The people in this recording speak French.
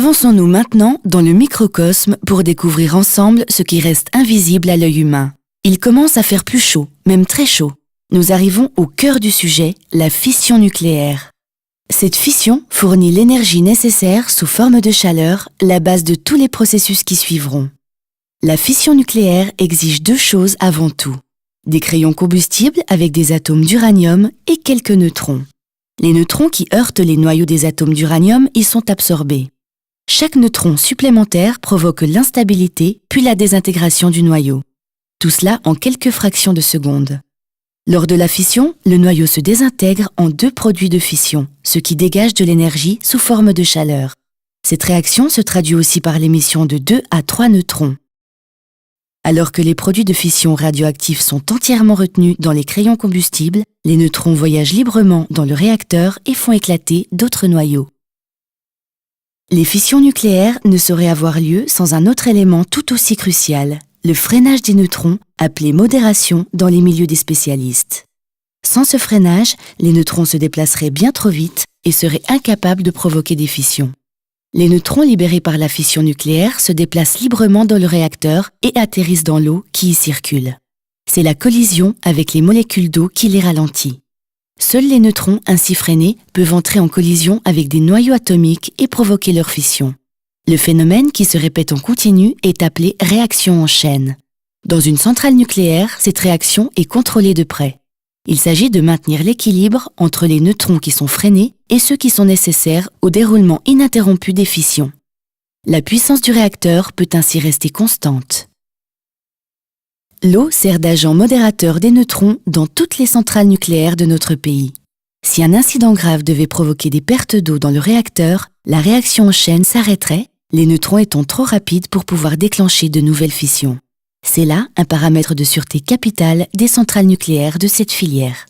Avançons-nous maintenant dans le microcosme pour découvrir ensemble ce qui reste invisible à l'œil humain. Il commence à faire plus chaud, même très chaud. Nous arrivons au cœur du sujet, la fission nucléaire. Cette fission fournit l'énergie nécessaire sous forme de chaleur, la base de tous les processus qui suivront. La fission nucléaire exige deux choses avant tout. Des crayons combustibles avec des atomes d'uranium et quelques neutrons. Les neutrons qui heurtent les noyaux des atomes d'uranium y sont absorbés. Chaque neutron supplémentaire provoque l'instabilité puis la désintégration du noyau. Tout cela en quelques fractions de secondes. Lors de la fission, le noyau se désintègre en deux produits de fission, ce qui dégage de l'énergie sous forme de chaleur. Cette réaction se traduit aussi par l'émission de 2 à 3 neutrons. Alors que les produits de fission radioactifs sont entièrement retenus dans les crayons combustibles, les neutrons voyagent librement dans le réacteur et font éclater d'autres noyaux. Les fissions nucléaires ne sauraient avoir lieu sans un autre élément tout aussi crucial, le freinage des neutrons, appelé modération dans les milieux des spécialistes. Sans ce freinage, les neutrons se déplaceraient bien trop vite et seraient incapables de provoquer des fissions. Les neutrons libérés par la fission nucléaire se déplacent librement dans le réacteur et atterrissent dans l'eau qui y circule. C'est la collision avec les molécules d'eau qui les ralentit. Seuls les neutrons ainsi freinés peuvent entrer en collision avec des noyaux atomiques et provoquer leur fission. Le phénomène, qui se répète en continu, est appelé réaction en chaîne. Dans une centrale nucléaire, cette réaction est contrôlée de près. Il s'agit de maintenir l'équilibre entre les neutrons qui sont freinés et ceux qui sont nécessaires au déroulement ininterrompu des fissions. La puissance du réacteur peut ainsi rester constante. L'eau sert d'agent modérateur des neutrons dans toutes les centrales nucléaires de notre pays. Si un incident grave devait provoquer des pertes d'eau dans le réacteur, la réaction en chaîne s'arrêterait, les neutrons étant trop rapides pour pouvoir déclencher de nouvelles fissions. C'est là un paramètre de sûreté capital des centrales nucléaires de cette filière.